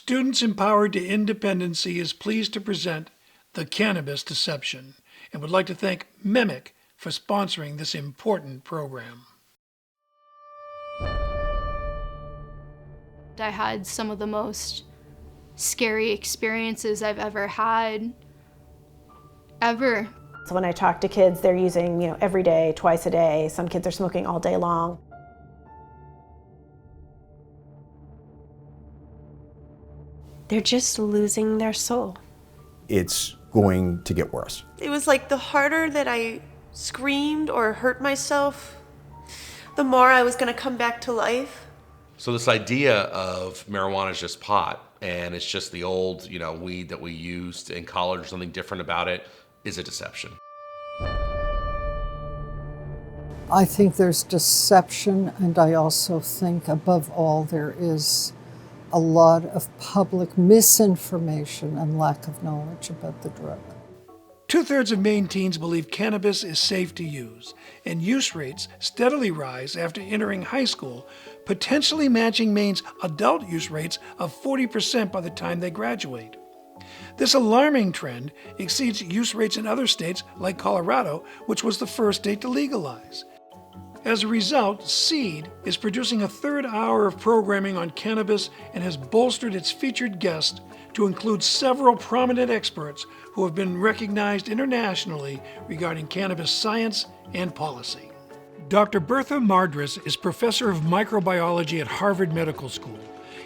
Students Empowered to Independency is pleased to present The Cannabis Deception and would like to thank Mimic for sponsoring this important program. I had some of the most scary experiences I've ever had, ever. So when I talk to kids, they're using, every day, twice a day. Some kids are smoking all day long. They're just losing their soul. It's going to get worse. It was like the harder that I screamed or hurt myself, the more I was going to come back to life. So this idea of marijuana is just pot and it's just the old, weed that we used in college or something different about it is a deception. I think there's deception, and I also think above all there is a lot of public misinformation and lack of knowledge about the drug. 2/3 of Maine teens believe cannabis is safe to use, and use rates steadily rise after entering high school, potentially matching Maine's adult use rates of 40% by the time they graduate. This alarming trend exceeds use rates in other states like Colorado, which was the first state to legalize. As a result, Seed is producing a third hour of programming on cannabis and has bolstered its featured guests to include several prominent experts who have been recognized internationally regarding cannabis science and policy. Dr. Bertha Mardris is professor of microbiology at Harvard Medical School.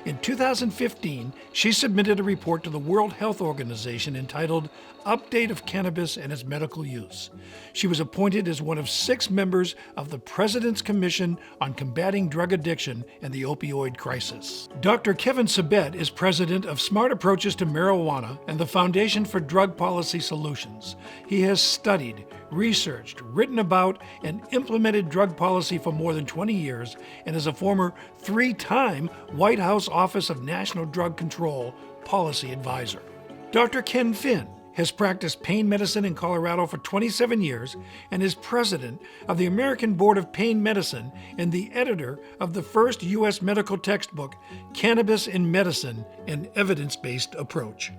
In 2015, she submitted a report to the World Health Organization entitled Update of Cannabis and Its Medical Use. She was appointed as one of 6 members of the President's Commission on Combating Drug Addiction and the Opioid Crisis. Dr. Kevin Sabet is president of Smart Approaches to Marijuana and the Foundation for Drug Policy Solutions. He has studied, researched, written about, and implemented drug policy for more than 20 years and is a former 3-time White House Office of National Drug Control policy advisor. Dr. Ken Finn has practiced pain medicine in Colorado for 27 years and is president of the American Board of Pain Medicine and the editor of the first U.S. medical textbook, Cannabis in Medicine, an Evidence-Based Approach.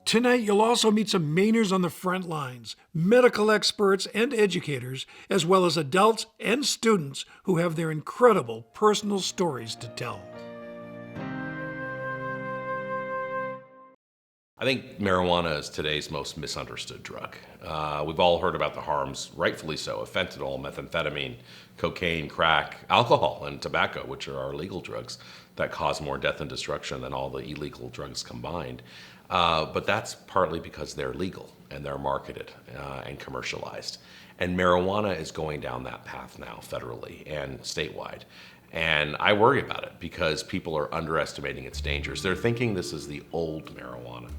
Tonight, you'll also meet some Mainers on the front lines, medical experts and educators, as well as adults and students who have their incredible personal stories to tell. I think marijuana is today's most misunderstood drug. We've all heard about the harms, rightfully so, of fentanyl, methamphetamine, cocaine, crack, alcohol, and tobacco, which are our legal drugs that cause more death and destruction than all the illegal drugs combined. But that's partly because they're legal and they're marketed and commercialized. And marijuana is going down that path now federally and statewide. And I worry about it because people are underestimating its dangers. They're thinking this is the old marijuana.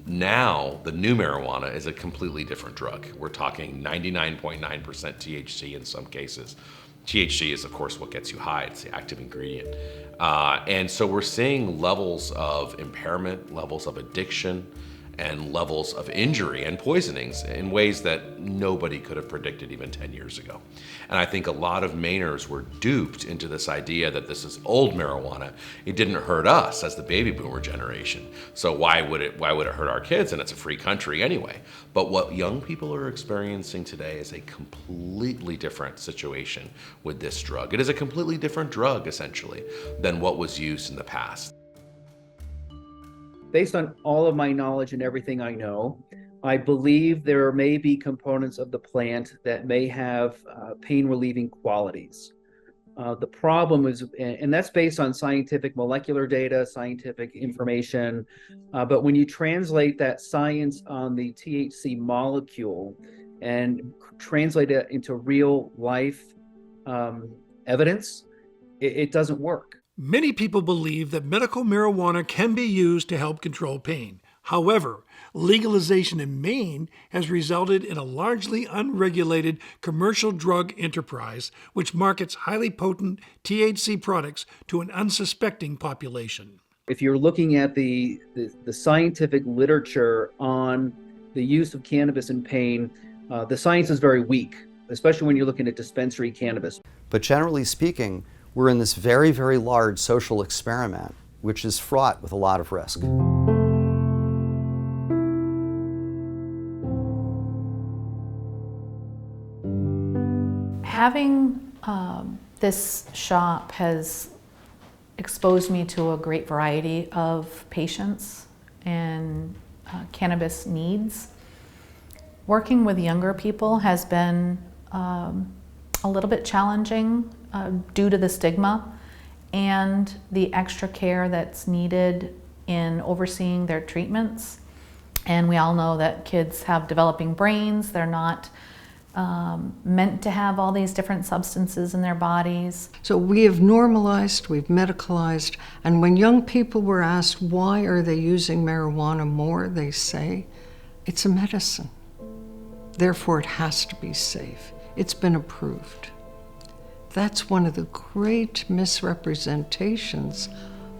Now, the new marijuana is a completely different drug. We're talking 99.9% THC in some cases. THC is, of course, what gets you high. It's the active ingredient. And so we're seeing levels of impairment, levels of addiction, and levels of injury and poisonings in ways that nobody could have predicted even 10 years ago. And I think a lot of Mainers were duped into this idea that this is old marijuana. It didn't hurt us as the baby boomer generation. So why would it hurt our kids? And it's a free country anyway. But what young people are experiencing today is a completely different situation with this drug. It is a completely different drug, essentially, than what was used in the past. Based on all of my knowledge and everything I know, I believe there may be components of the plant that may have pain relieving qualities. The problem is, and that's based on scientific molecular data, scientific information, but when you translate that science on the THC molecule and translate it into real life evidence, it doesn't work. Many people believe that medical marijuana can be used to help control pain. However, legalization in Maine has resulted in a largely unregulated commercial drug enterprise which markets highly potent THC products to an unsuspecting population. If you're looking at the scientific literature on the use of cannabis in pain, the science is very weak, especially when you're looking at dispensary cannabis. But generally speaking, we're in this very, very large social experiment which is fraught with a lot of risk. Having this shop has exposed me to a great variety of patients and cannabis needs. Working with younger people has been a little bit challenging due to the stigma and the extra care that's needed in overseeing their treatments. And we all know that kids have developing brains. They're not meant to have all these different substances in their bodies. So we have normalized, we've medicalized, and when young people were asked why are they using marijuana more, they say, it's a medicine. Therefore it has to be safe. It's been approved. That's one of the great misrepresentations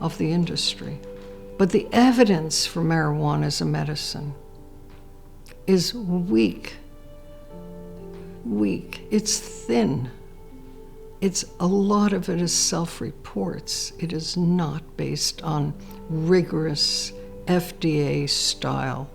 of the industry. But the evidence for marijuana as a medicine is weak. It's thin. A lot of it is self-reports. It is not based on rigorous FDA-style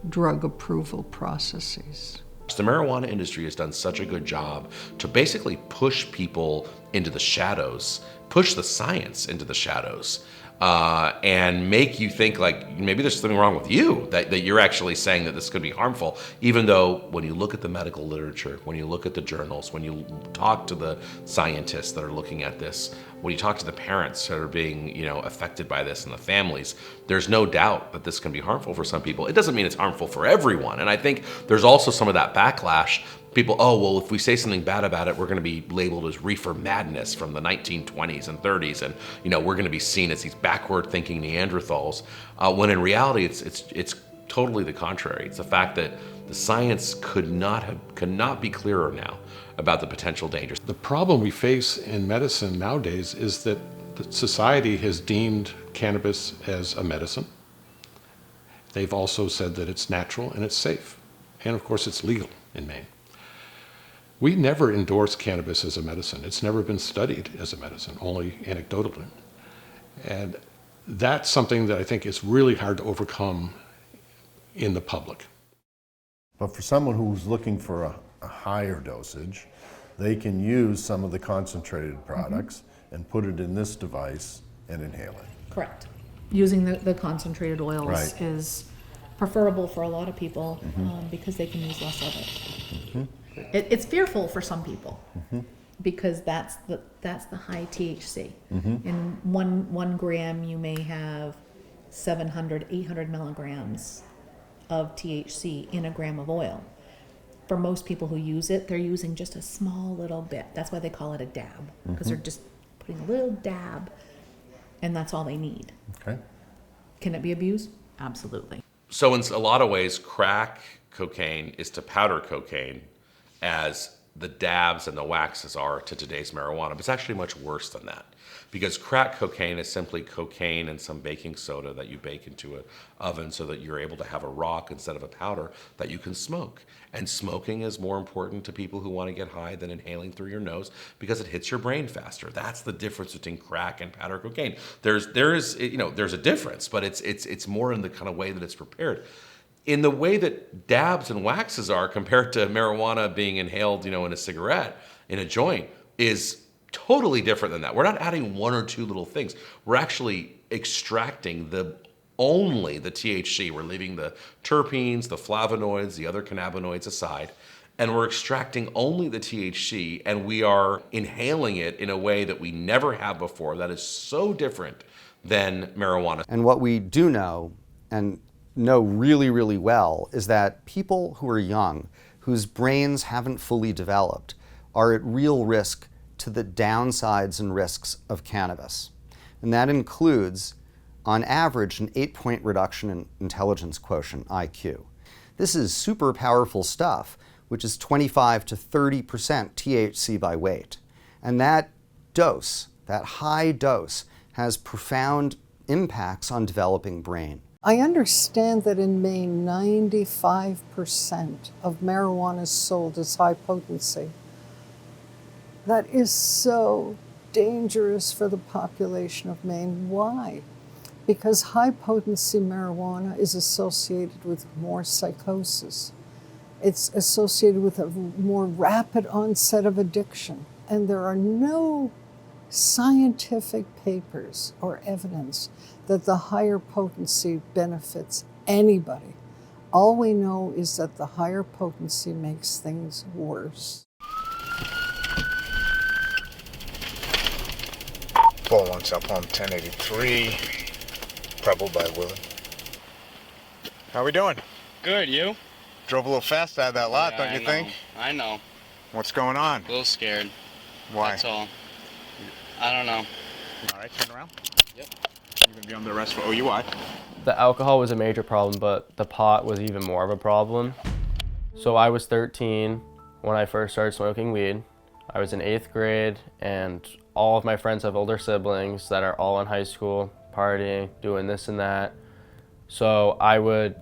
drug approval processes. The marijuana industry has done such a good job to basically push people into the shadows, push the science into the shadows, and make you think like maybe there's something wrong with you, that you're actually saying that this could be harmful, even though when you look at the medical literature, when you look at the journals, when you talk to the scientists that are looking at this, when you talk to the parents that are being, affected by this and the families, there's no doubt that this can be harmful for some people. It doesn't mean it's harmful for everyone. And I think there's also some of that backlash. People, oh, well, if we say something bad about it, we're going to be labeled as reefer madness from the 1920s and 30s. And, we're going to be seen as these backward thinking Neanderthals. When in reality, it's totally the contrary. It's the fact that the science could not be clearer now about the potential dangers. The problem we face in medicine nowadays is that the society has deemed cannabis as a medicine. They've also said that it's natural and it's safe. And of course, it's legal in Maine. We never endorse cannabis as a medicine. It's never been studied as a medicine, only anecdotally. And that's something that I think is really hard to overcome in the public. But for someone who's looking for a higher dosage, they can use some of the concentrated products and put it in this device and inhale it. Correct. Using the concentrated oils is preferable for a lot of people because they can use less of it. It's fearful for some people because that's the high THC. In one gram you may have 700, 800 milligrams of THC in a gram of oil. For most people who use it, they're using just a small little bit. That's why they call it a dab, because they're just putting a little dab, and that's all they need. Okay. Can it be abused? Absolutely. So in a lot of ways, crack cocaine is to powder cocaine as the dabs and the waxes are to today's marijuana. But it's actually much worse than that, because crack cocaine is simply cocaine and some baking soda that you bake into an oven so that you're able to have a rock instead of a powder that you can smoke. And smoking is more important to people who want to get high than inhaling through your nose because it hits your brain faster. That's the difference between crack and powder cocaine. There's a difference, but it's more in the kind of way that it's prepared. In the way that dabs and waxes are compared to marijuana being inhaled, in a cigarette, in a joint, is totally different than that. We're not adding one or two little things. We're actually extracting only the THC. We're leaving the terpenes, the flavonoids, the other cannabinoids aside, and we're extracting only the THC, and we are inhaling it in a way that we never have before. That is so different than marijuana. And what we do know, and know really, really well, is that people who are young, whose brains haven't fully developed, are at real risk to the downsides and risks of cannabis. And that includes, on average, an 8-point reduction in intelligence quotient, IQ. This is super powerful stuff, which is 25 to 30% THC by weight. And that dose, that high dose, has profound impacts on developing brain. I understand that in Maine, 95% of marijuana sold is high potency. That is so dangerous for the population of Maine. Why? because high potency marijuana is associated with more psychosis. It's associated with a more rapid onset of addiction. And there are no scientific papers or evidence that the higher potency benefits anybody. All we know is that the higher potency makes things worse. 401 South Palm 1083, Preble by Willard. How we doing? Good, you? Drove a little fast out of that lot, Yeah, don't you think? I know. What's going on? A little scared. Why? That's all. I don't know. All right, turn around. Yep. You're gonna be under arrest for OUI. The alcohol was a major problem, but the pot was even more of a problem. So I was 13 when I first started smoking weed. I was in 8th grade, and all of my friends have older siblings that are all in high school, partying, doing this and that. So I would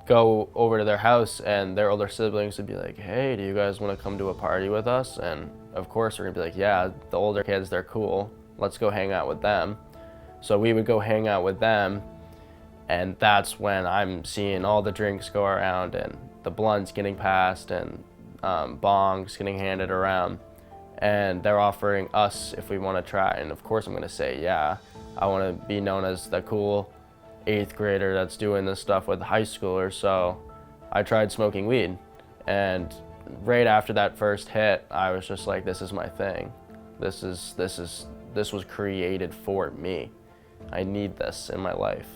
go over to their house, and their older siblings would be like, hey, do you guys want to come to a party with us? And of course we're gonna be like, yeah, the older kids, they're cool. Let's go hang out with them. So we would go hang out with them, and that's when I'm seeing all the drinks go around and the blunts getting passed and bongs getting handed around. And they're offering us if we want to try. And of course I'm gonna say, yeah, I want to be known as the cool 8th grader that's doing this stuff with high schoolers. So I tried smoking weed. And right after that first hit, I was just like, this is my thing. This was created for me. I need this in my life.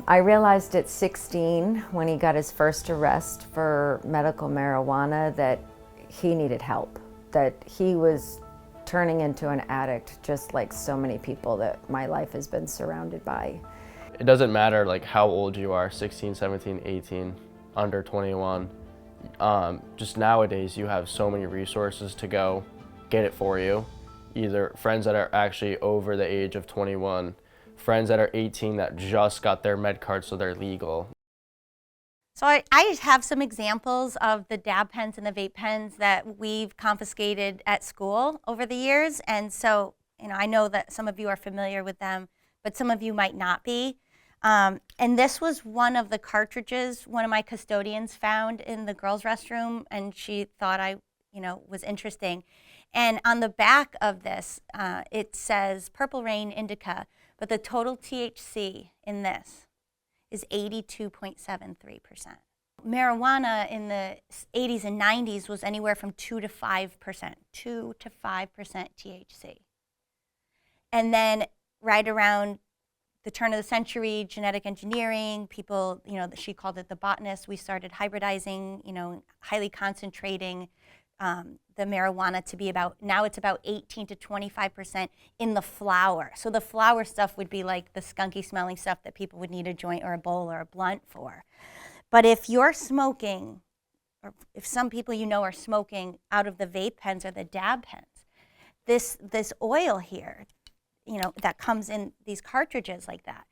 I realized at 16, when he got his first arrest for medical marijuana, that he needed help, that he was turning into an addict, just like so many people that my life has been surrounded by. It doesn't matter like how old you are, 16, 17, 18, under 21. Just nowadays you have so many resources to go get it for you. Either friends that are actually over the age of 21, friends that are 18 that just got their med card so they're legal. So I have some examples of the dab pens and the vape pens that we've confiscated at school over the years. And so, I know that some of you are familiar with them, but some of you might not be. And this was one of the cartridges one of my custodians found in the girls' restroom, and she thought I, was interesting. And on the back of this, it says Purple Rain Indica, but the total THC in this is 82.73%. Marijuana in the 80s and 90s was anywhere from 2 to 5%, 2 to 5% THC. And then right around the turn of the century, genetic engineering, people, she called it the botanist, we started hybridizing, highly concentrating the marijuana to be now it's about 18 to 25% in the flower. So the flower stuff would be like the skunky smelling stuff that people would need a joint or a bowl or a blunt for. But if you're smoking, or if some people are smoking out of the vape pens or the dab pens, this oil here, that comes in these cartridges like that,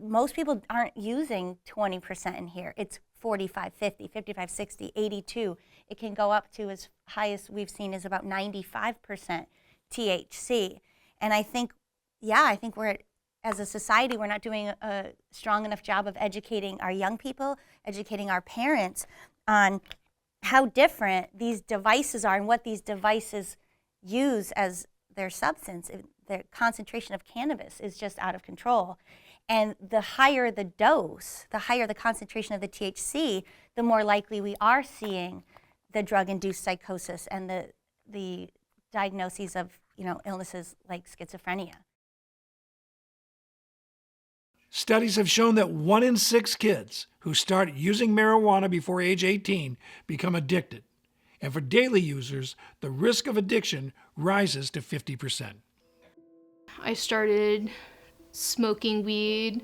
most people aren't using 20% in here. It's 45, 50, 55, 60, 82. It can go up to as high as we've seen is about 95% THC. And I think we're, as a society, we're not doing a strong enough job of educating our young people, educating our parents on how different these devices are and what these devices use as their substance. The concentration of cannabis is just out of control. And the higher the dose, the higher the concentration of the THC, the more likely we are seeing the drug-induced psychosis and the diagnoses of illnesses like schizophrenia. Studies have shown that 1 in 6 kids who start using marijuana before age 18 become addicted. And for daily users, the risk of addiction rises to 50%. I started smoking weed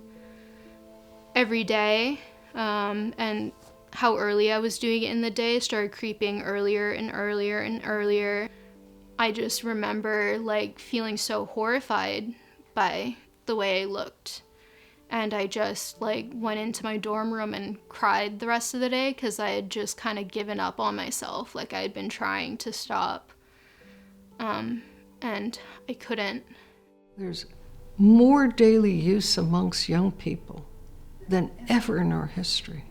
every day, and how early I was doing it in the day started creeping earlier and earlier and earlier. I just remember feeling so horrified by the way I looked. And I just went into my dorm room and cried the rest of the day because I had just kind of given up on myself. I had been trying to stop, and I couldn't. There's more daily use amongst young people than ever in our history.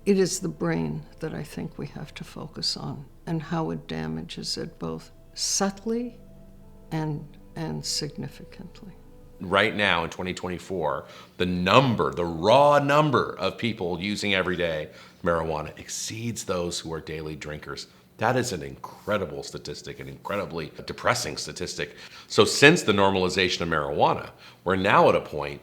It is the brain that I think we have to focus on and how it damages it both subtly and significantly. Right now in 2024, the raw number of people using everyday marijuana exceeds those who are daily drinkers. That is an incredible statistic, an incredibly depressing statistic. So since the normalization of marijuana, we're now at a point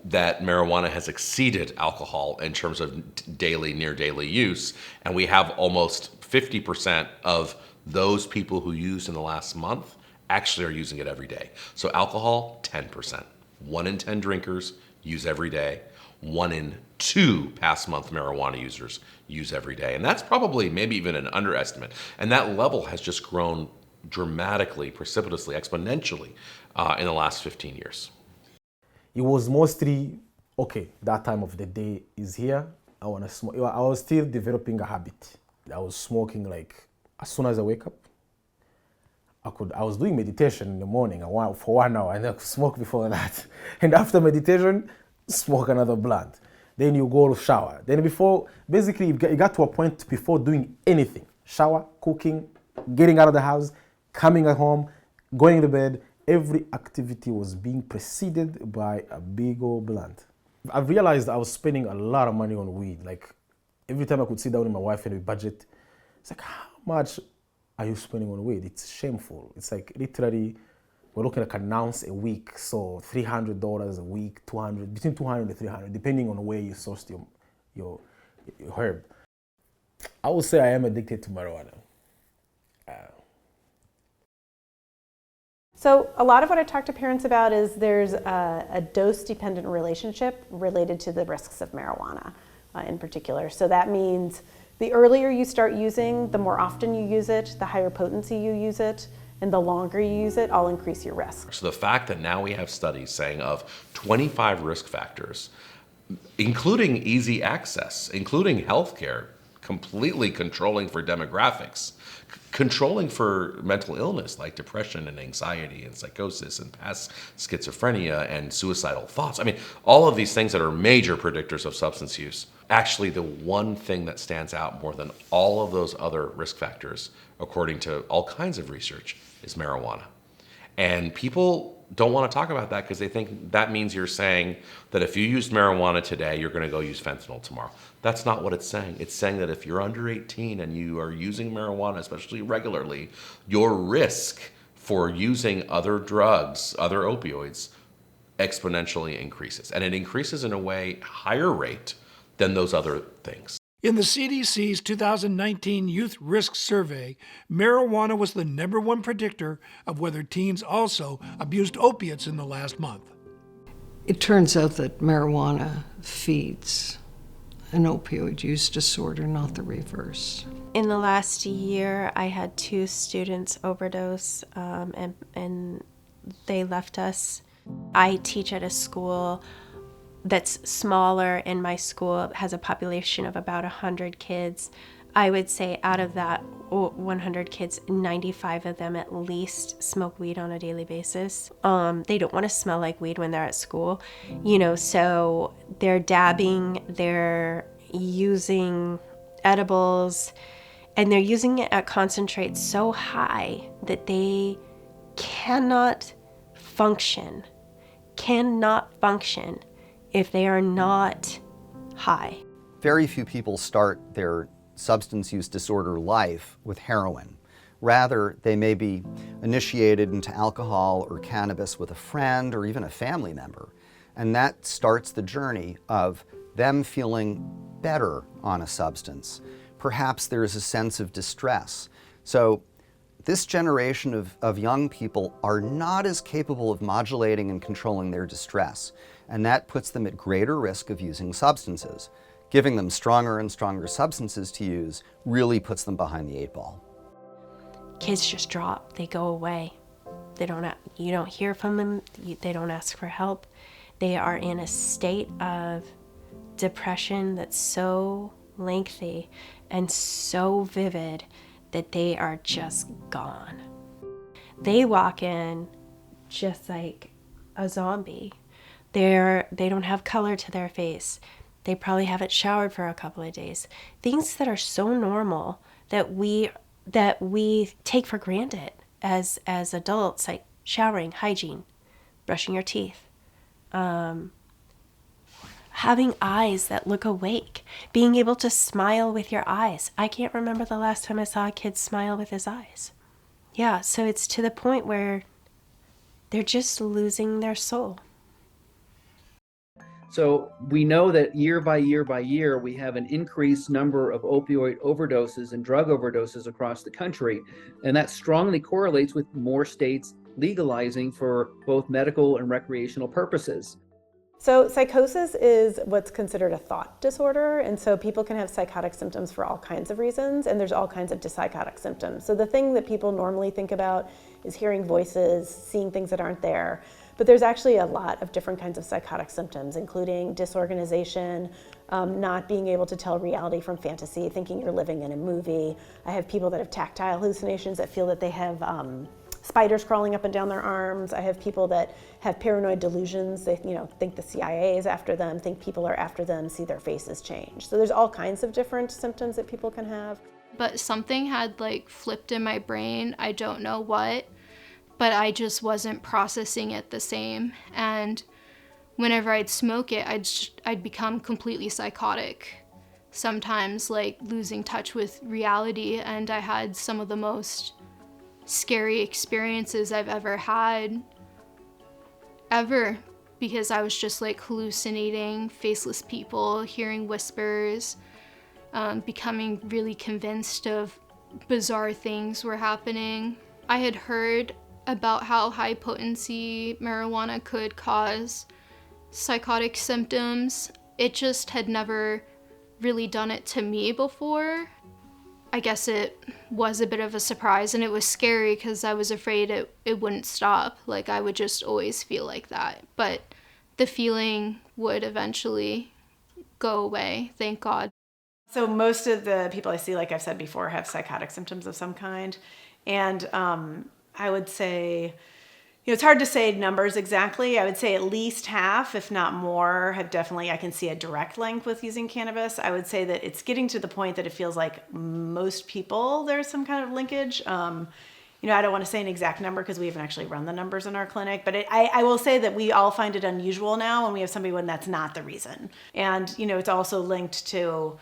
that marijuana has exceeded alcohol in terms of daily, near daily use, and we have almost 50% of those people who used in the last month actually are using it every day. So alcohol, 10%. 1 in 10 drinkers use every day. 1 in 2 past month marijuana users use every day. And that's probably maybe even an underestimate. And that level has just grown dramatically, precipitously, exponentially in the last 15 years. It was mostly, okay, that time of the day is here, I want to smoke. I was still developing a habit. I was smoking like as soon as I wake up. I was doing meditation in the morning for 1 hour, and I could smoke before that. And after meditation, smoke another blunt. Then you go to shower. Then basically you got to a point before doing anything. Shower, cooking, getting out of the house, coming at home, going to bed. Every activity was being preceded by a big old blunt. I realized I was spending a lot of money on weed. Like every time I could sit down with my wife and we budget, it's like, how much are you spending on weed? It's shameful. It's like literally, we're looking at an ounce a week, so $300 a week, between $200 and $300, depending on where you sourced your herb. I would say I am addicted to marijuana. So a lot of what I talk to parents about is there's a dose-dependent relationship related to the risks of marijuana in particular. So that means the earlier you start using, the more often you use it, the higher potency you use it, and the longer you use it, I'll increase your risk. So the fact that now we have studies saying of 25 risk factors, including easy access, including healthcare, completely controlling for demographics, controlling for mental illness like depression and anxiety and psychosis and past schizophrenia and suicidal thoughts. I mean, all of these things that are major predictors of substance use. Actually, the one thing that stands out more than all of those other risk factors, according to all kinds of research, is marijuana. And people don't want to talk about that because they think that means you're saying that if you used marijuana today, you're going to go use fentanyl tomorrow. That's not what it's saying. It's saying that if you're under 18 and you are using marijuana, especially regularly, your risk for using other drugs, other opioids, exponentially increases. And it increases in a way higher rate than those other things. In the CDC's 2019 Youth Risk Survey, marijuana was the #1 predictor of whether teens also abused opiates in the last month. It turns out that marijuana feeds an opioid use disorder, not the reverse. In the last year, I had 2 students overdose, and they left us. I teach at a school that's smaller, and my school has a population of about 100 kids. I would say out of that 100 kids, 95 of them at least smoke weed on a daily basis. They don't want to smell like weed when they're at school, so they're dabbing, they're using edibles, and they're using it at concentrates so high that they cannot function if they are not high. Very few people start their substance use disorder life with heroin. Rather, they may be initiated into alcohol or cannabis with a friend or even a family member. And that starts the journey of them feeling better on a substance. Perhaps there is a sense of distress. So this generation of young people are not as capable of modulating and controlling their distress, and that puts them at greater risk of using substances. Giving them stronger and stronger substances to use really puts them behind the 8 ball. Kids just drop, they go away. You don't hear from them, they don't ask for help. They are in a state of depression that's so lengthy and so vivid that they are just gone. They walk in just like a zombie. They don't have color to their face. They probably haven't showered for a couple of days. Things that are so normal that we take for granted as adults, like showering, hygiene, brushing your teeth, having eyes that look awake, being able to smile with your eyes. I can't remember the last time I saw a kid smile with his eyes. Yeah, so it's to the point where they're just losing their soul. So we know that year by year by year, we have an increased number of opioid overdoses and drug overdoses across the country. And that strongly correlates with more states legalizing for both medical and recreational purposes. So psychosis is what's considered a thought disorder, and so people can have psychotic symptoms for all kinds of reasons, and there's all kinds of dyspsychotic symptoms. So the thing that people normally think about is hearing voices, seeing things that aren't there, but there's actually a lot of different kinds of psychotic symptoms, including disorganization, not being able to tell reality from fantasy, thinking you're living in a movie. I have people that have tactile hallucinations that feel that they have spiders crawling up and down their arms. I have people that have paranoid delusions. They, think the CIA is after them, think people are after them, see their faces change. So there's all kinds of different symptoms that people can have. But something had flipped in my brain. I don't know what, but I just wasn't processing it the same. And whenever I'd smoke it, I'd become completely psychotic. Sometimes losing touch with reality, and I had some of the most scary experiences I've ever had, because I was just hallucinating faceless people, hearing whispers, becoming really convinced of bizarre things were happening. I had heard about how high potency marijuana could cause psychotic symptoms. It just had never really done it to me before. I guess it was a bit of a surprise, and it was scary because I was afraid it wouldn't stop. I would just always feel like that. But the feeling would eventually go away, thank God. So most of the people I see, like I've said before, have psychotic symptoms of some kind. And I would say, it's hard to say numbers exactly. I would say at least half, if not more, have definitely, I can see a direct link with using cannabis. I would say that it's getting to the point that it feels like most people, there's some kind of linkage. I don't want to say an exact number because we haven't actually run the numbers in our clinic, but I will say that we all find it unusual now when we have somebody when that's not the reason. And, it's also linked to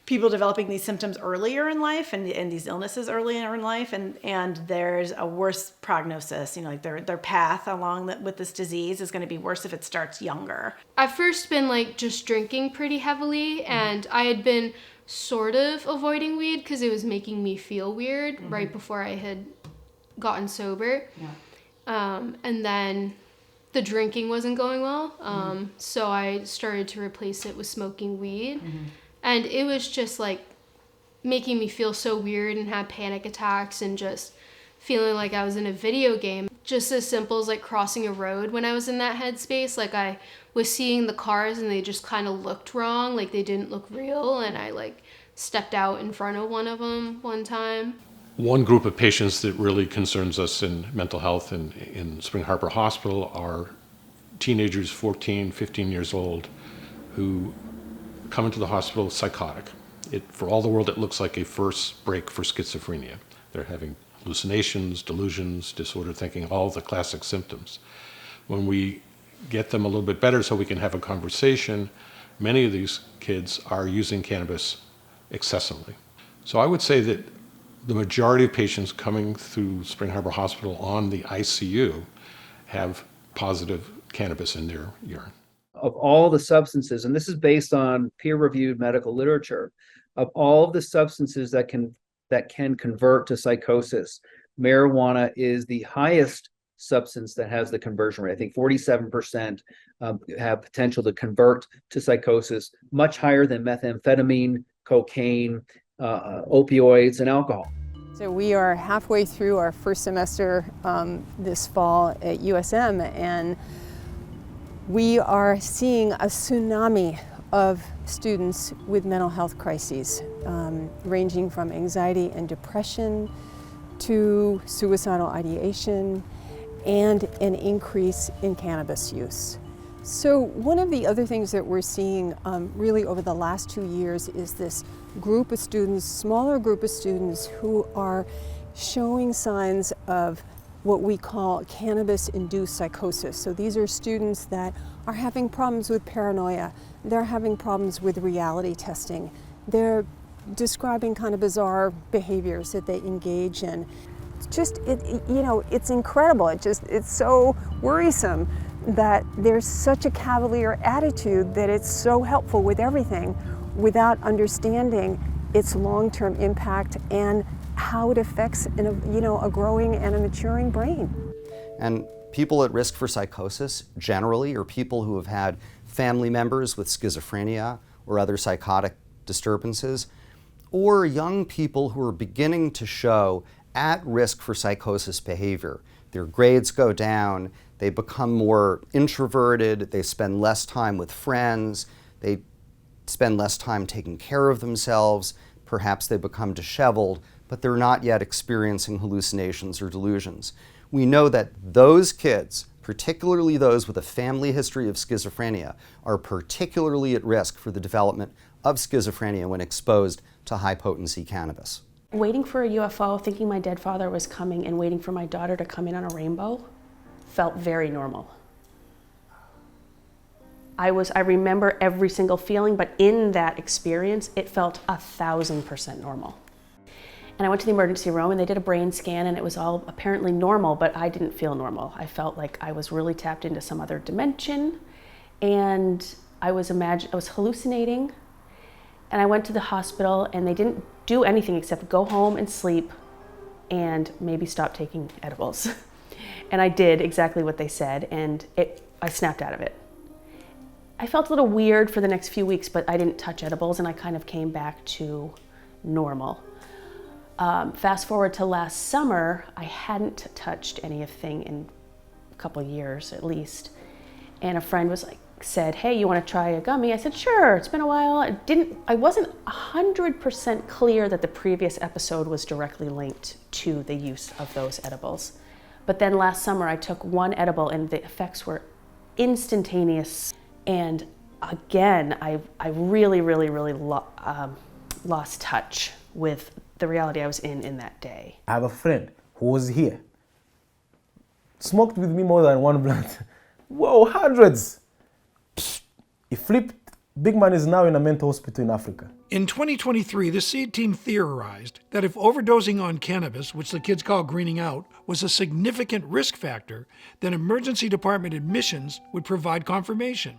people developing these symptoms earlier in life and these illnesses earlier in life, and there's a worse prognosis. Their path along with this disease is going to be worse if it starts younger. I've first been just drinking pretty heavily, and I had been sort of avoiding weed because it was making me feel weird right before I had gotten sober. And then the drinking wasn't going well, so I started to replace it with smoking weed. And it was just making me feel so weird and have panic attacks and just feeling like I was in a video game. Just as simple as crossing a road when I was in that headspace. I was seeing the cars and they just kind of looked wrong, they didn't look real, and I stepped out in front of one of them one time. One group of patients that really concerns us in mental health in Spring Harbor Hospital are teenagers, 14, 15 years old, who come into the hospital psychotic. For all the world, it looks like a first break for schizophrenia. They're having hallucinations, delusions, disordered thinking, all the classic symptoms. When we get them a little bit better so we can have a conversation, many of these kids are using cannabis excessively. So I would say that the majority of patients coming through Spring Harbor Hospital on the ICU have positive cannabis in their urine. Of all the substances, and this is based on peer-reviewed medical literature, of all of the substances that can convert to psychosis, marijuana is the highest substance that has the conversion rate. I think 47% have potential to convert to psychosis, much higher than methamphetamine, cocaine, opioids, and alcohol. So we are halfway through our first semester this fall at USM, and we are seeing a tsunami of students with mental health crises, ranging from anxiety and depression to suicidal ideation and an increase in cannabis use. So one of the other things that we're seeing really over the last 2 years is this group of students, smaller group of students who are showing signs of what we call cannabis-induced psychosis. So these are students that are having problems with paranoia. They're having problems with reality testing. They're describing kind of bizarre behaviors that they engage in. It's just, it's incredible. It's so worrisome that there's such a cavalier attitude that it's so helpful with everything without understanding its long-term impact and how it affects a growing and a maturing brain. And people at risk for psychosis generally are people who have had family members with schizophrenia or other psychotic disturbances, or young people who are beginning to show at risk for psychosis behavior. Their grades go down, they become more introverted, they spend less time with friends, they spend less time taking care of themselves, perhaps they become disheveled, but they're not yet experiencing hallucinations or delusions. We know that those kids, particularly those with a family history of schizophrenia, are particularly at risk for the development of schizophrenia when exposed to high-potency cannabis. Waiting for a UFO, thinking my dead father was coming, and waiting for my daughter to come in on a rainbow felt very normal. I remember every single feeling, but in that experience, it felt 1,000% normal. And I went to the emergency room and they did a brain scan and it was all apparently normal, but I didn't feel normal. I felt like I was really tapped into some other dimension and I was hallucinating. And I went to the hospital and they didn't do anything except go home and sleep and maybe stop taking edibles. And I did exactly what they said and I snapped out of it. I felt a little weird for the next few weeks, but I didn't touch edibles and I kind of came back to normal. Fast forward to last summer, I hadn't touched anything in a couple of years at least. And a friend said, hey, you want to try a gummy? I said, sure, it's been a while. I wasn't 100% clear that the previous episode was directly linked to the use of those edibles. But then last summer I took one edible and the effects were instantaneous. And again, I really lost touch with the reality I was in that day. I have a friend who was here, smoked with me more than one blunt. Whoa, hundreds! He flipped. Big man is now in a mental hospital in Africa. In 2023, the SEED team theorized that if overdosing on cannabis, which the kids call greening out, was a significant risk factor, then emergency department admissions would provide confirmation.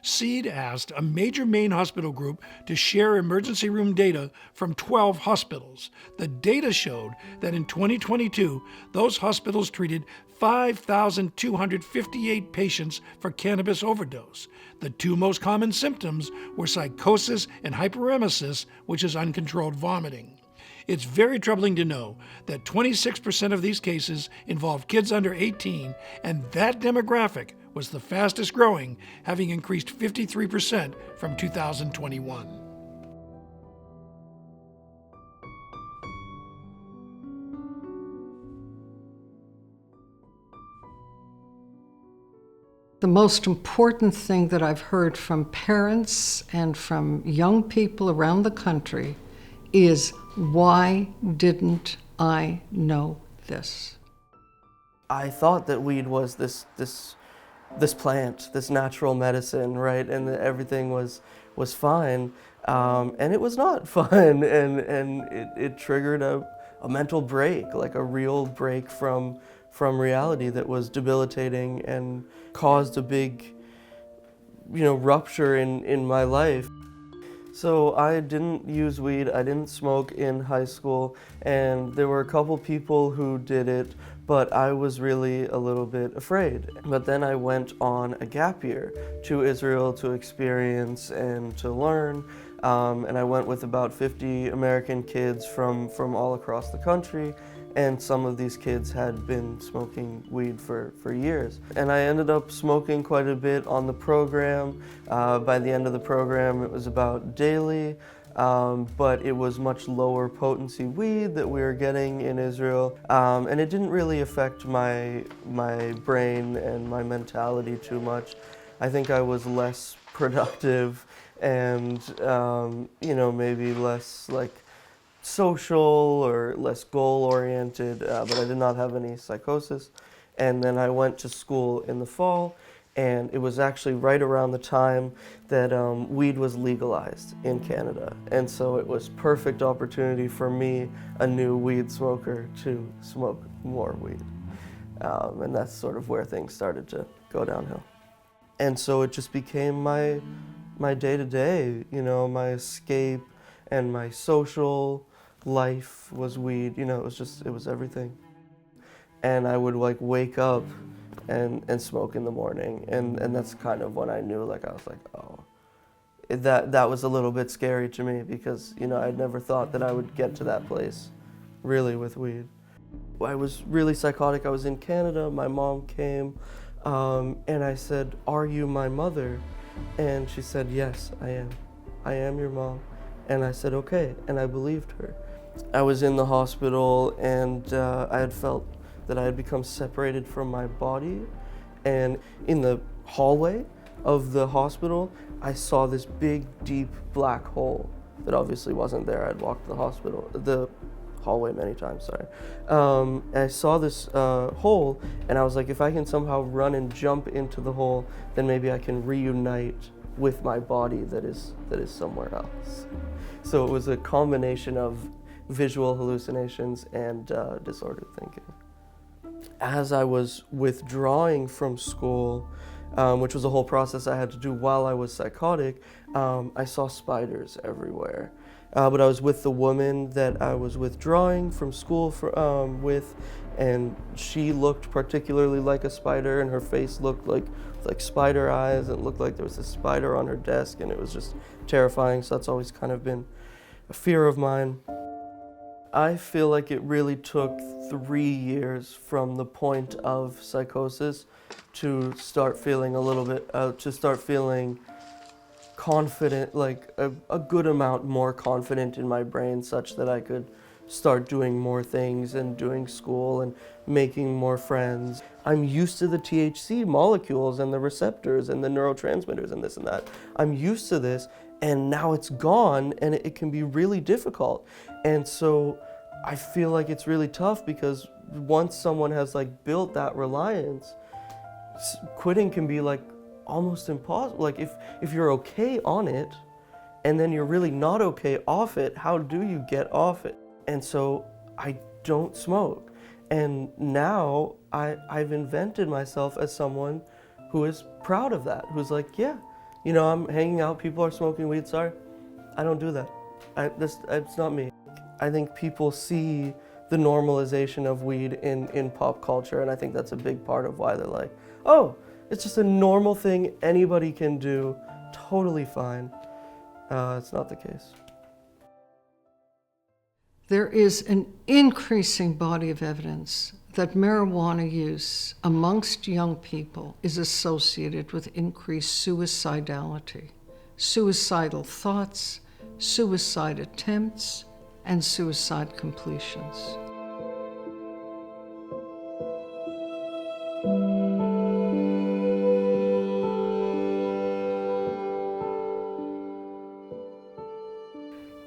SEED asked a major Maine hospital group to share emergency room data from 12 hospitals. The data showed that in 2022, those hospitals treated 5,258 patients for cannabis overdose. The two most common symptoms were psychosis and hyperemesis, which is uncontrolled vomiting. It's very troubling to know that 26% of these cases involve kids under 18, and that demographic was the fastest growing, having increased 53% from 2021. The most important thing that I've heard from parents and from young people around the country is, why didn't I know this? I thought that weed was this plant, this natural medicine, right? And that everything was fine. And it was not fine. And it triggered a mental break, like a real break from reality that was debilitating and caused a big, rupture in my life. So I didn't use weed, I didn't smoke in high school, and there were a couple people who did it, but I was really a little bit afraid. But then I went on a gap year to Israel to experience and to learn, and I went with about 50 American kids from all across the country, and some of these kids had been smoking weed for years. And I ended up smoking quite a bit on the program. By the end of the program, it was about daily. but it was much lower potency weed that we were getting in Israel, and it didn't really affect my brain and my mentality too much. I think I was less productive and maybe less like social or less goal-oriented, but I did not have any psychosis. And then I went to school in the fall, and it was actually right around the time that weed was legalized in Canada. And so it was perfect opportunity for me, a new weed smoker, to smoke more weed. And that's sort of where things started to go downhill. And so it just became my day-to-day, my escape and my social life was weed. It was everything. And I would like wake up and smoke in the morning, and that's kind of when I knew, like, I was like, oh, that was a little bit scary to me, because I'd never thought that I would get to that place really with weed. I was really psychotic. I was in Canada, my mom came, and I said, "Are you my mother?" And she said, "Yes, I am your mom." And I said, "Okay," and I believed her. I was in the hospital, and I had felt that I had become separated from my body. And in the hallway of the hospital, I saw this big, deep black hole that obviously wasn't there. I'd walked the hallway many times, sorry. I saw this hole, and I was like, if I can somehow run and jump into the hole, then maybe I can reunite with my body that is somewhere else. So it was a combination of visual hallucinations and disordered thinking. As I was withdrawing from school, which was a whole process I had to do while I was psychotic, I saw spiders everywhere. But I was with the woman that I was withdrawing from school with, and she looked particularly like a spider, and her face looked like spider eyes, and it looked like there was a spider on her desk, and it was just terrifying. So that's always kind of been a fear of mine. I feel like it really took 3 years from the point of psychosis to start feeling confident, like a good amount more confident in my brain, such that I could start doing more things and doing school and making more friends. I'm used to the THC molecules and the receptors and the neurotransmitters and this and that. I'm used to this, and now it's gone, and it can be really difficult. And so I feel like it's really tough, because once someone has like built that reliance, quitting can be like almost impossible. Like if you're okay on it and then you're really not okay off it, how do you get off it? And so I don't smoke. And now I've invented myself as someone who is proud of that, who's like, yeah, I'm hanging out, people are smoking weed, sorry, I don't do that. It's not me. I think people see the normalization of weed in pop culture, and I think that's a big part of why they're like, oh, it's just a normal thing anybody can do, totally fine. It's not the case. There is an increasing body of evidence that marijuana use amongst young people is associated with increased suicidality, suicidal thoughts, suicide attempts, and suicide completions.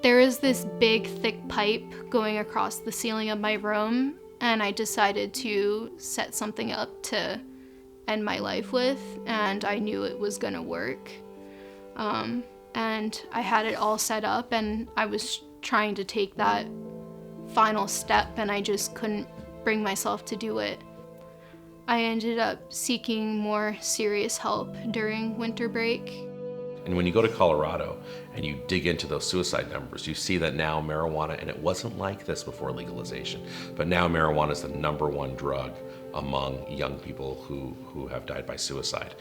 There is this big, thick pipe going across the ceiling of my room, and I decided to set something up to end my life with, and I knew it was gonna work. And I had it all set up, and I was trying to take that final step, and I just couldn't bring myself to do it. I ended up seeking more serious help during winter break. And when you go to Colorado and you dig into those suicide numbers, you see that now marijuana, and it wasn't like this before legalization, but now marijuana is the #1 drug among young people who have died by suicide.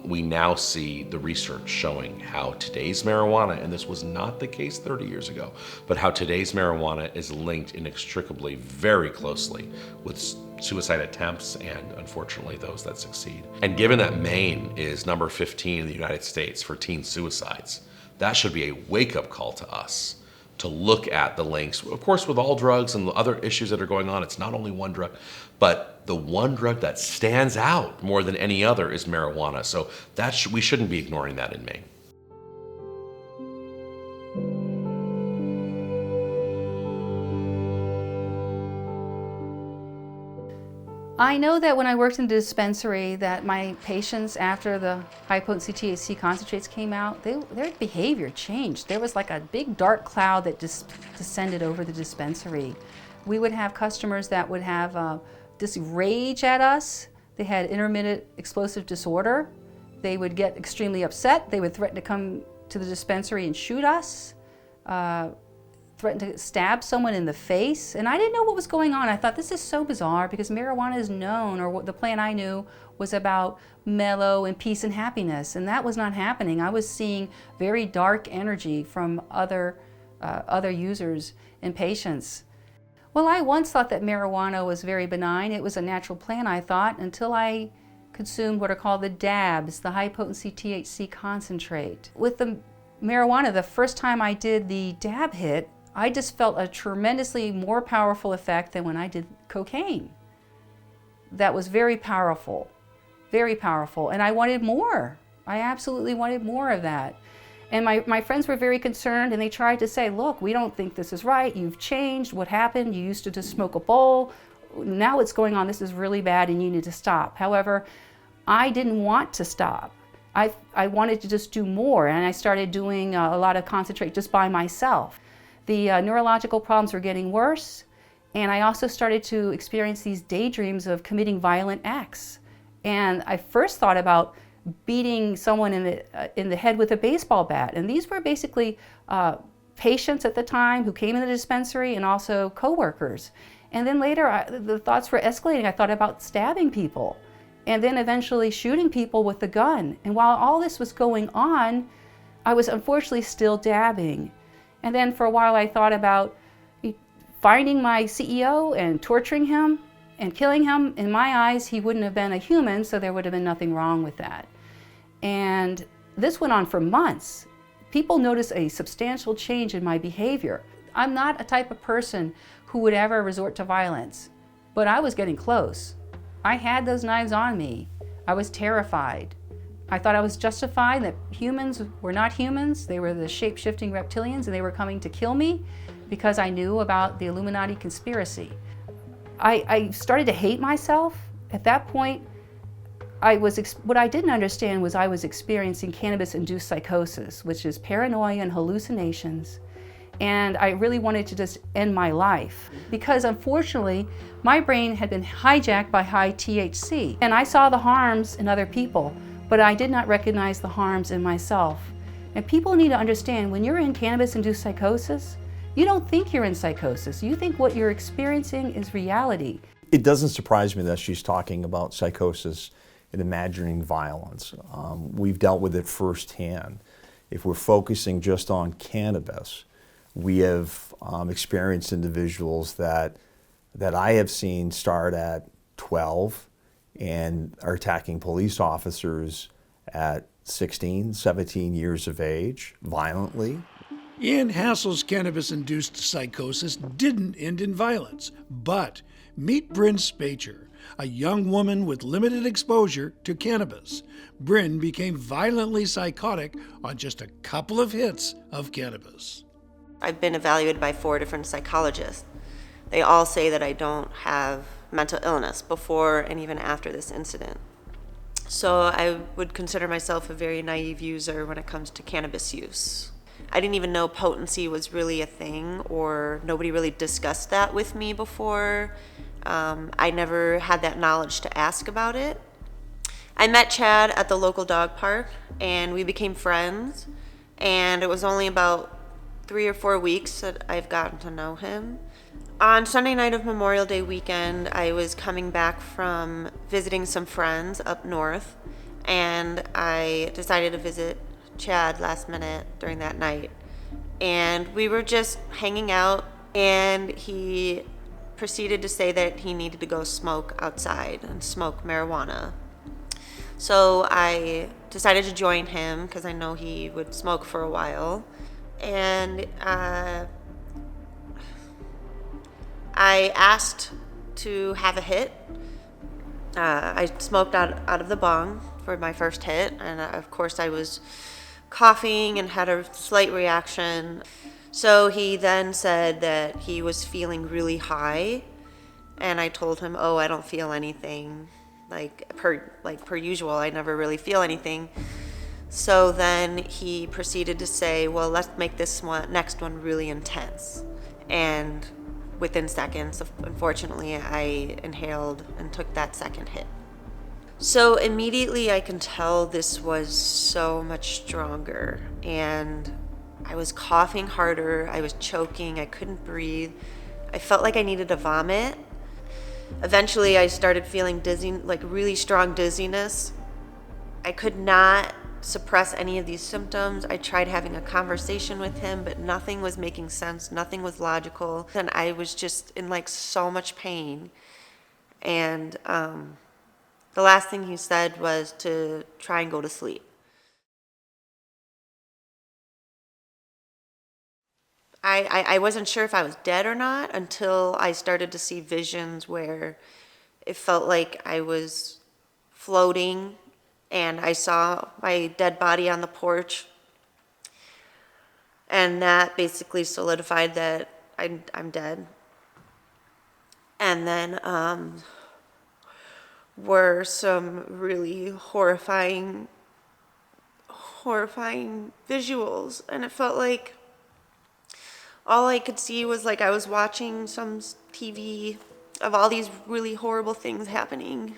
We now see the research showing how today's marijuana, and this was not the case 30 years ago, but how today's marijuana is linked inextricably, very closely with suicide attempts and, unfortunately, those that succeed. And given that Maine is number 15 in the United States for teen suicides, That should be a wake-up call to us to look at the links. Of course, with all drugs and the other issues that are going on, it's not only one drug, but the one drug that stands out more than any other is marijuana. So we shouldn't be ignoring that in Maine. I know that when I worked in the dispensary that my patients, after the high-potency THC concentrates came out, their behavior changed. There was like a big dark cloud that just descended over the dispensary. We would have customers that would have this rage at us. They had intermittent explosive disorder. They would get extremely upset. They would threaten to come to the dispensary and shoot us. Threatened to stab someone in the face, and I didn't know what was going on. I thought, this is so bizarre, because marijuana is known, or what the plant I knew was about mellow and peace and happiness, and that was not happening. I was seeing very dark energy from other users and patients. Well, I once thought that marijuana was very benign. It was a natural plant, I thought, until I consumed what are called the DABs, the high-potency THC concentrate. With the marijuana, the first time I did the dab hit, I just felt a tremendously more powerful effect than when I did cocaine. That was very powerful, and I wanted more. I absolutely wanted more of that. And my friends were very concerned, and they tried to say, look, we don't think this is right, you've changed, what happened? You used to just smoke a bowl, now what's going on, this is really bad and you need to stop. However, I didn't want to stop. I wanted to just do more, and I started doing a lot of concentrate just by myself. The neurological problems were getting worse, and I also started to experience these daydreams of committing violent acts. And I first thought about beating someone in the head with a baseball bat, and these were basically patients at the time who came in the dispensary and also coworkers. And then later, the thoughts were escalating. I thought about stabbing people, and then eventually shooting people with a gun. And while all this was going on, I was unfortunately still dabbing. And then for a while I thought about finding my CEO and torturing him and killing him. In my eyes, he wouldn't have been a human, so there would have been nothing wrong with that. And this went on for months. People noticed a substantial change in my behavior. I'm not a type of person who would ever resort to violence, but I was getting close. I had those knives on me. I was terrified. I thought I was justified that humans were not humans. They were the shape-shifting reptilians, and they were coming to kill me because I knew about the Illuminati conspiracy. I started to hate myself. At that point, what I didn't understand was I was experiencing cannabis-induced psychosis, which is paranoia and hallucinations. And I really wanted to just end my life because, unfortunately, my brain had been hijacked by high THC. And I saw the harms in other people, but I did not recognize the harms in myself. And people need to understand, when you're in cannabis-induced psychosis, you don't think you're in psychosis. You think what you're experiencing is reality. It doesn't surprise me that she's talking about psychosis and imagining violence. We've dealt with it firsthand. If we're focusing just on cannabis, we have experienced individuals that I have seen start at 12 and are attacking police officers at 16, 17 years of age, violently. Ian Hassel's cannabis-induced psychosis didn't end in violence, but meet Bryn Spacher, a young woman with limited exposure to cannabis. Bryn became violently psychotic on just a couple of hits of cannabis. I've been evaluated by 4 different psychologists. They all say that I don't have mental illness before and even after this incident. So I would consider myself a very naive user when it comes to cannabis use. I didn't even know potency was really a thing, or nobody really discussed that with me before. I never had that knowledge to ask about it. I met Chad at the local dog park and we became friends, and it was only about 3 or 4 weeks that I've gotten to know him. On Sunday night of Memorial Day weekend, I was coming back from visiting some friends up north, and I decided to visit Chad last minute during that night. And we were just hanging out, and he proceeded to say that he needed to go smoke outside and smoke marijuana. So I decided to join him because I know he would smoke for a while. And I asked to have a hit. I smoked out of the bong for my first hit, and of course I was coughing and had a slight reaction. So he then said that he was feeling really high, and I told him, "Oh, I don't feel anything. Like per usual, I never really feel anything." So then he proceeded to say, "Well, let's make this next one really intense." And within seconds, unfortunately, I inhaled and took that second hit. So immediately I can tell this was so much stronger, and I was coughing harder, I was choking, I couldn't breathe. I felt like I needed to vomit. Eventually I started feeling dizzy, like really strong dizziness. I could not suppress any of these symptoms. I tried having a conversation with him, but nothing was making sense, nothing was logical. And I was just in like so much pain. And the last thing he said was to try and go to sleep. I wasn't sure if I was dead or not until I started to see visions where it felt like I was floating and I saw my dead body on the porch. And that basically solidified that I'm dead. And then were some really horrifying visuals, and it felt like all I could see was like I was watching some TV of all these really horrible things happening.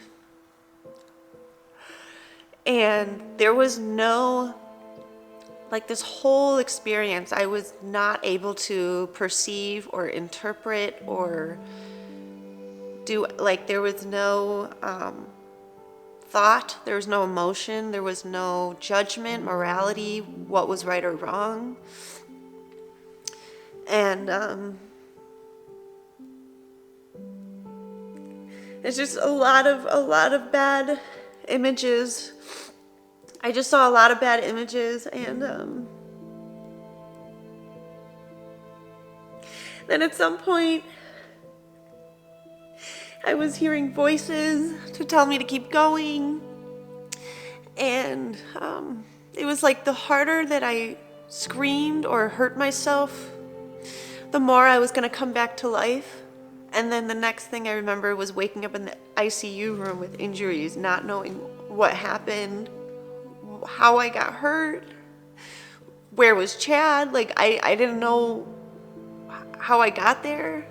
And there was no, like this whole experience, I was not able to perceive or interpret or do, like there was no thought, there was no emotion, there was no judgment, morality, what was right or wrong. And it's just a lot of bad images. I just saw a lot of bad images, and then at some point I was hearing voices to tell me to keep going, and it was like the harder that I screamed or hurt myself, the more I was gonna come back to life. And then the next thing I remember was waking up in the ICU room with injuries, not knowing what happened, how I got hurt, where was Chad, like I didn't know how I got there.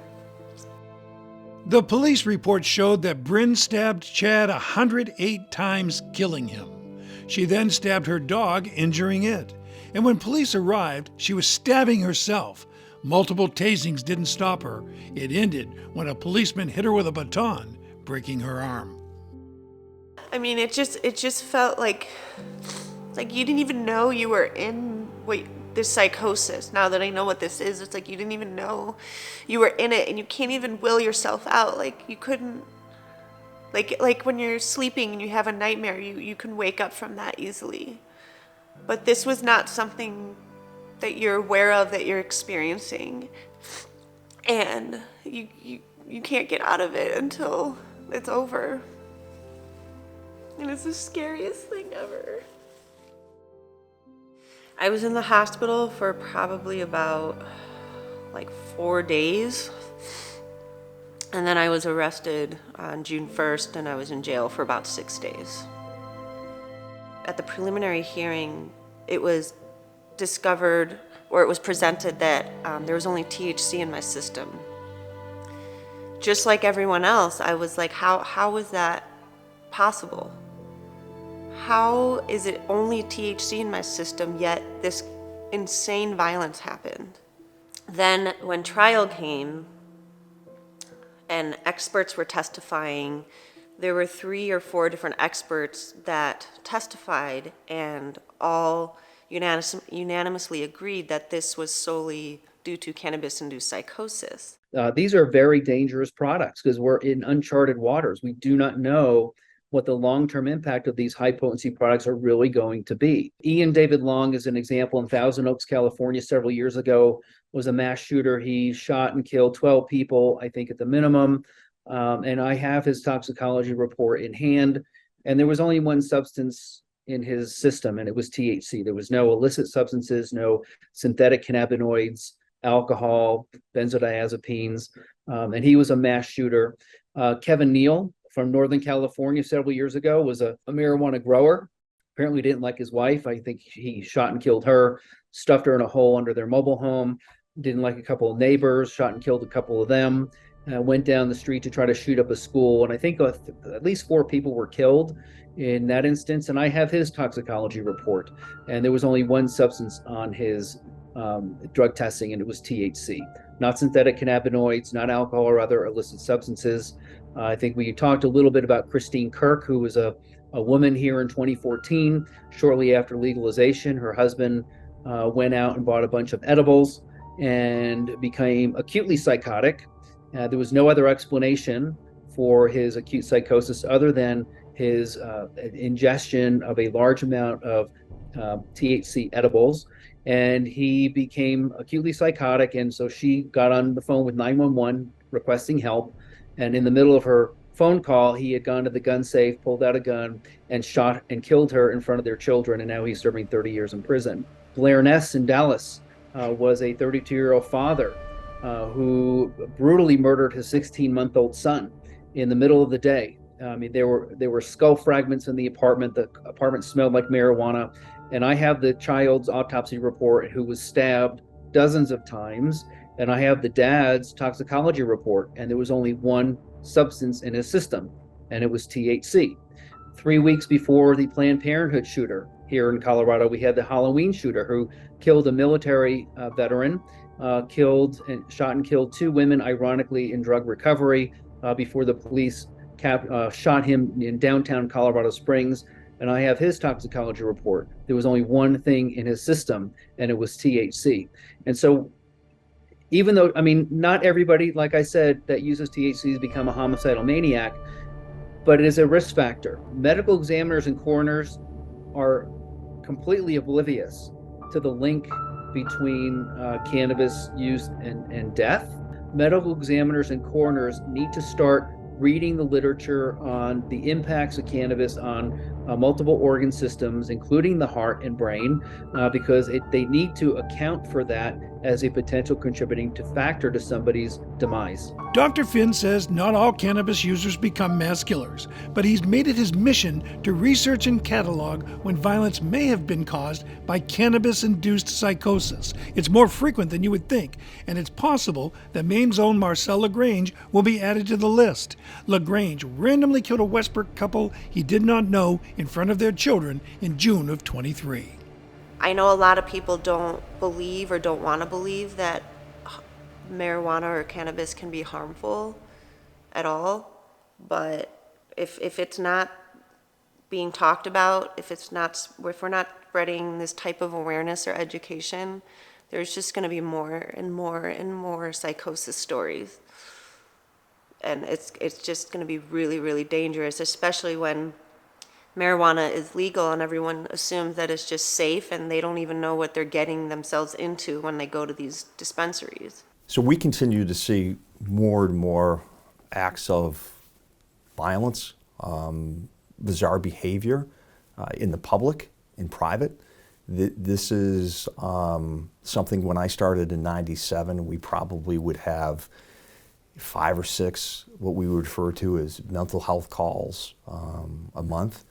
The police report showed that Bryn stabbed Chad 108 times, killing him. She then stabbed her dog, injuring it. And when police arrived, she was stabbing herself. Multiple tasings didn't stop her. It ended when a policeman hit her with a baton, breaking her arm. I mean, it just felt like you didn't even know you were in this psychosis. Now that I know what this is, it's like you didn't even know you were in it, and you can't even will yourself out. Like you couldn't, like when you're sleeping and you have a nightmare, you can wake up from that easily. But this was not something that you're aware of, that you're experiencing, and you can't get out of it until it's over. And it's the scariest thing ever. I was in the hospital for probably about 4 days. And then I was arrested on June 1st, and I was in jail for about 6 days. At the preliminary hearing, it was discovered, or it was presented, that there was only THC in my system. Just like everyone else, I was like, how is that possible? How is it only THC in my system, yet this insane violence happened? Then when trial came and experts were testifying, there were 3 or 4 different experts that testified, and all unanimously agreed that this was solely due to cannabis-induced psychosis. These are very dangerous products because we're in uncharted waters. We do not know what the long-term impact of these high-potency products are really going to be. Ian David Long is an example in Thousand Oaks, California, several years ago, was a mass shooter. He shot and killed 12 people, I think at the minimum. And I have his toxicology report in hand. And there was only one substance in his system, and it was THC. There was no illicit substances, no synthetic cannabinoids, alcohol, benzodiazepines, and he was a mass shooter. Kevin Neal from Northern California several years ago was a marijuana grower. Apparently didn't like his wife. I think he shot and killed her, stuffed her in a hole under their mobile home, didn't like a couple of neighbors, shot and killed a couple of them, went down the street to try to shoot up a school. And I think at least 4 people were killed in that instance. And I have his toxicology report. And there was only one substance on his drug testing, and it was THC. Not synthetic cannabinoids, not alcohol or other illicit substances. I think we talked a little bit about Christine Kirk, who was a woman here in 2014. Shortly after legalization, her husband went out and bought a bunch of edibles and became acutely psychotic. There was no other explanation for his acute psychosis other than his ingestion of a large amount of THC edibles. And he became acutely psychotic. And so she got on the phone with 911 requesting help. And in the middle of her phone call, he had gone to the gun safe, pulled out a gun, and shot and killed her in front of their children. And now he's serving 30 years in prison. Blair Ness in Dallas was a 32-year-old father who brutally murdered his 16-month-old son in the middle of the day. I mean, there were skull fragments in the apartment. The apartment smelled like marijuana. And I have the child's autopsy report, who was stabbed dozens of times. And I have the dad's toxicology report, and there was only one substance in his system, and it was THC. 3 weeks before the Planned Parenthood shooter here in Colorado, we had the Halloween shooter who killed a military veteran, shot and killed 2 women, ironically, in drug recovery before the police shot him in downtown Colorado Springs. And I have his toxicology report. There was only one thing in his system, and it was THC. And so even though, I mean, not everybody, like I said, that uses THC has become a homicidal maniac, but it is a risk factor. Medical examiners and coroners are completely oblivious to the link between cannabis use and death. Medical examiners and coroners need to start reading the literature on the impacts of cannabis on multiple organ systems, including the heart and brain, because they need to account for that as a potential contributing factor to somebody's demise. Dr. Finn says not all cannabis users become mass killers, but he's made it his mission to research and catalog when violence may have been caused by cannabis-induced psychosis. It's more frequent than you would think, and it's possible that Maine's own Marcel LaGrange will be added to the list. LaGrange randomly killed a Westbrook couple he did not know in front of their children in June of 23. I know a lot of people don't believe or don't want to believe that marijuana or cannabis can be harmful at all, but if it's not being talked about, if we're not spreading this type of awareness or education, there's just going to be more and more and more psychosis stories. And it's just going to be really, really dangerous, especially when marijuana is legal and everyone assumes that it's just safe, and they don't even know what they're getting themselves into when they go to these dispensaries. So we continue to see more and more acts of violence, bizarre behavior in the public, in private. This is something when I started in '97, we probably would have 5 or 6 what we would refer to as mental health calls a month.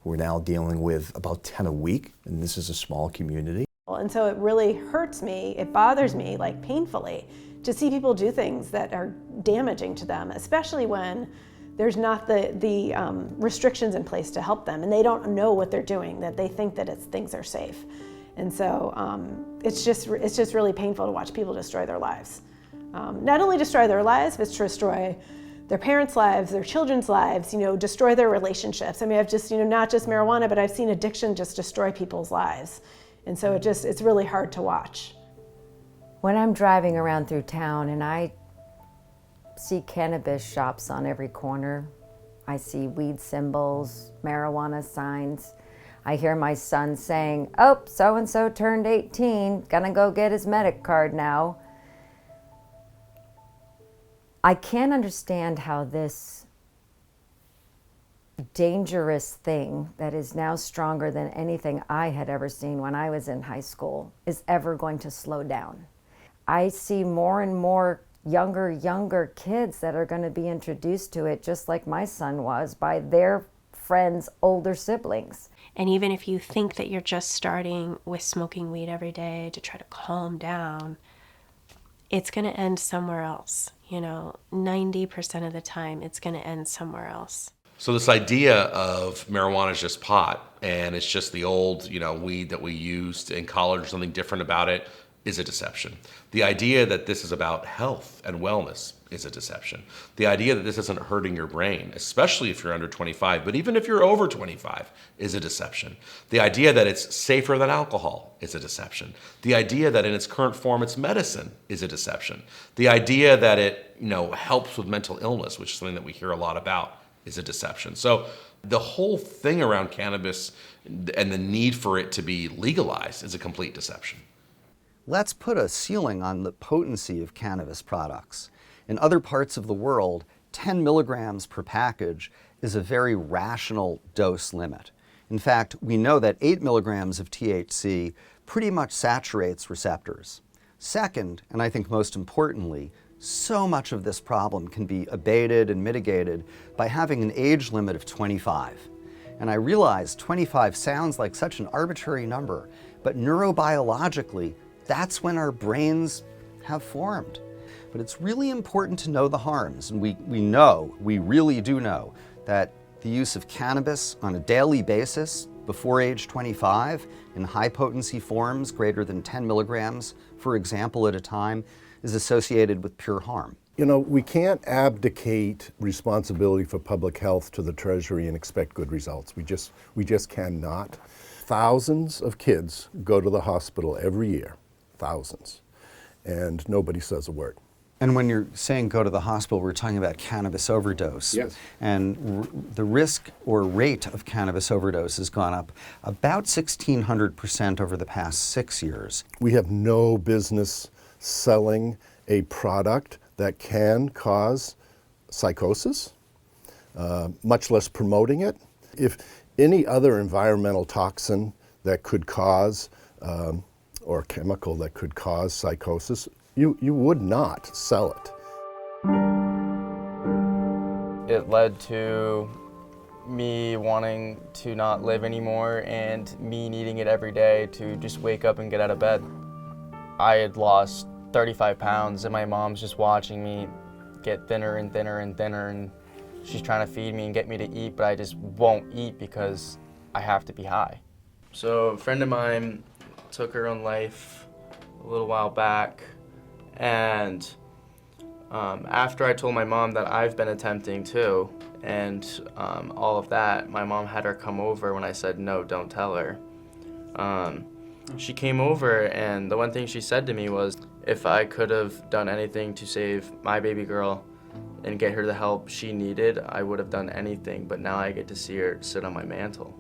We're now dealing with about 10 a week, and this is a small community. And so it really hurts me, it bothers me, like painfully, to see people do things that are damaging to them, especially when there's not the restrictions in place to help them, and they don't know what they're doing, that they think that things are safe. And so it's just really painful to watch people destroy their lives. Not only destroy their lives, but to destroy their parents' lives, their children's lives, destroy their relationships. I mean, I've just, not just marijuana, but I've seen addiction just destroy people's lives. And so it's really hard to watch. When I'm driving around through town and I see cannabis shops on every corner, I see weed symbols, marijuana signs. I hear my son saying, "Oh, so-and-so turned 18, gonna go get his medic card now." I can't understand how this dangerous thing that is now stronger than anything I had ever seen when I was in high school is ever going to slow down. I see more and more younger kids that are going to be introduced to it, just like my son was, by their friends' older siblings. And even if you think that you're just starting with smoking weed every day to try to calm down, it's going to end somewhere else. 90% of the time, it's going to end somewhere else. So this idea of marijuana is just pot and it's just the old, weed that we used in college, something different about it, is a deception. The idea that this is about health and wellness is a deception. The idea that this isn't hurting your brain, especially if you're under 25, but even if you're over 25, is a deception. The idea that it's safer than alcohol is a deception. The idea that in its current form it's medicine is a deception. The idea that it, helps with mental illness, which is something that we hear a lot about, is a deception. So the whole thing around cannabis and the need for it to be legalized is a complete deception. Let's put a ceiling on the potency of cannabis products. In other parts of the world, 10 milligrams per package is a very rational dose limit. In fact, we know that 8 milligrams of THC pretty much saturates receptors. Second, and I think most importantly, so much of this problem can be abated and mitigated by having an age limit of 25. And I realize 25 sounds like such an arbitrary number, but neurobiologically, that's when our brains have formed. But it's really important to know the harms, and we really do know, that the use of cannabis on a daily basis before age 25 in high potency forms greater than 10 milligrams, for example, at a time, is associated with pure harm. We can't abdicate responsibility for public health to the Treasury and expect good results. We just cannot. Thousands of kids go to the hospital every year, thousands, and nobody says a word. And when you're saying go to the hospital, we're talking about cannabis overdose. Yes. And the risk or rate of cannabis overdose has gone up about 1,600% over the past 6 years. We have no business selling a product that can cause psychosis, much less promoting it. If any other environmental toxin that could cause, or chemical that could cause psychosis, you would not sell it. It led to me wanting to not live anymore and me needing it every day to just wake up and get out of bed. I had lost 35 pounds and my mom's just watching me get thinner and thinner and thinner, and she's trying to feed me and get me to eat, but I just won't eat because I have to be high. So a friend of mine took her own life a little while back, and after I told my mom that I've been attempting too, and all of that, my mom had her come over when I said, no, don't tell her. She came over, and the one thing she said to me was, if I could have done anything to save my baby girl and get her the help she needed, I would have done anything, but now I get to see her sit on my mantle.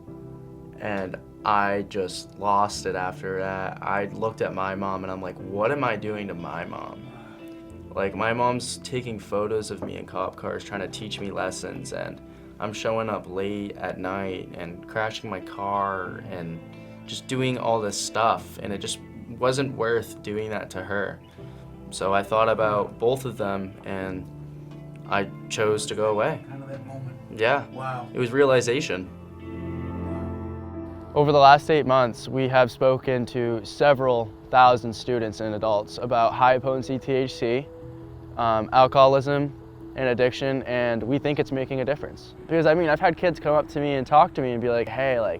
And I just lost it after that. I looked at my mom and I'm like, what am I doing to my mom? Like, my mom's taking photos of me in cop cars trying to teach me lessons, and I'm showing up late at night and crashing my car and just doing all this stuff, and it just wasn't worth doing that to her. So I thought about both of them and I chose to go away. Kind of that moment. Yeah. Wow. It was realization. Over the last 8 months, we have spoken to several thousand students and adults about high potency THC, alcoholism, and addiction, and we think it's making a difference. Because I've had kids come up to me and talk to me and be like, hey,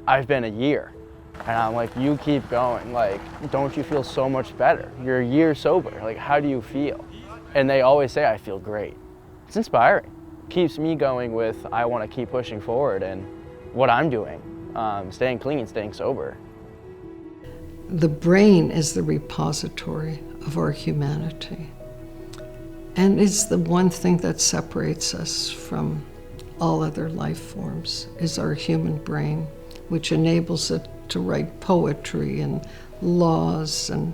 I've been a year. And I'm like, you keep going. Don't you feel so much better? You're a year sober. How do you feel? And they always say, I feel great. It's inspiring. Keeps me going with, I want to keep pushing forward and what I'm doing, staying clean, staying sober. The brain is the repository of our humanity. And it's the one thing that separates us from all other life forms is our human brain, which enables it to write poetry and laws and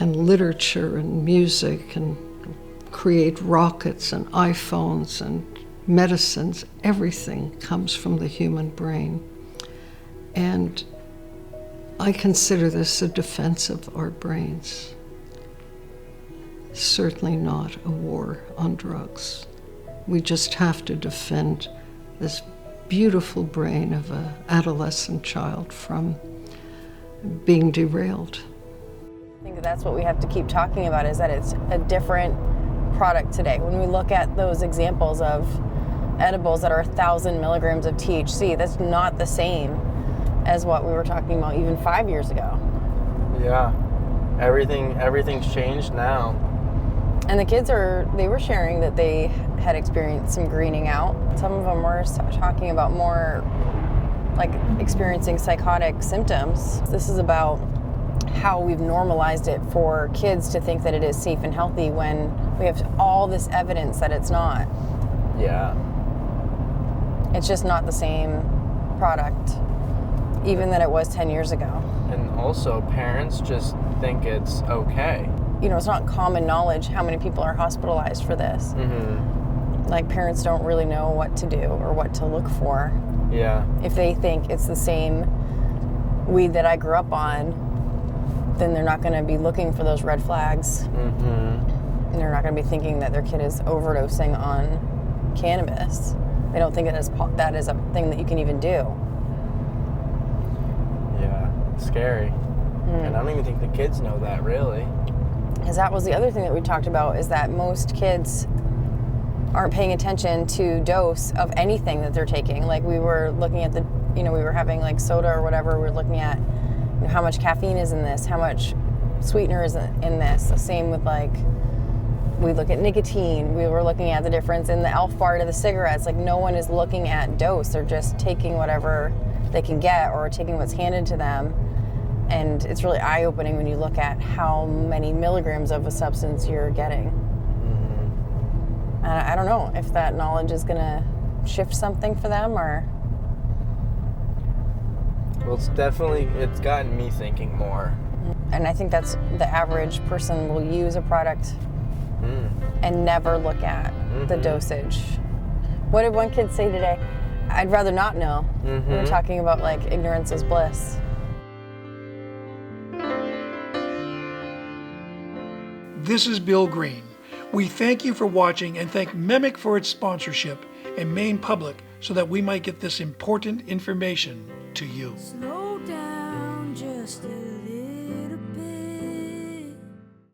literature and music and create rockets and iPhones and medicines. Everything comes from the human brain. And I consider this a defense of our brains. Certainly not a war on drugs. We just have to defend this beautiful brain of an adolescent child from being derailed. I think that's what we have to keep talking about, is that it's a different product today. When we look at those examples of edibles that are 1,000 milligrams of THC, that's not the same as what we were talking about even 5 years ago. Yeah, everything's changed now. And the kids they were sharing that they had experienced some greening out. Some of them were talking about more like experiencing psychotic symptoms. This is about how we've normalized it for kids to think that it is safe and healthy when we have all this evidence that it's not. Yeah. It's just not the same product, even that it was 10 years ago. And also, parents just think it's okay. You know, it's not common knowledge how many people are hospitalized for this. Mm-hmm. Like, parents don't really know what to do or what to look for. Yeah. If they think it's the same weed that I grew up on, then they're not going to be looking for those red flags. Mm-hmm. And they're not going to be thinking that their kid is overdosing on cannabis. They don't think that is a thing that you can even do. Yeah, it's scary. And I don't even think the kids know that, really. Because that was the other thing that we talked about, is that most kids aren't paying attention to dose of anything that they're taking. Like, we were looking at we were having like soda or whatever, we were looking at how much caffeine is in this, how much sweetener is in this. The same with like, we look at nicotine, we were looking at the difference in the Elf bar to the cigarettes. Like, no one is looking at dose, they're just taking whatever they can get or taking what's handed to them. And it's really eye-opening when you look at how many milligrams of a substance you're getting. Mm-hmm. And I don't know if that knowledge is gonna shift something for them or... Well, it's gotten me thinking more. And I think that's the average person will use a product and never look at the dosage. What did one kid say today? I'd rather not know. We were talking about like ignorance is bliss. This is Bill Green. We thank you for watching and thank Memic for its sponsorship and Maine Public so that we might get this important information to you.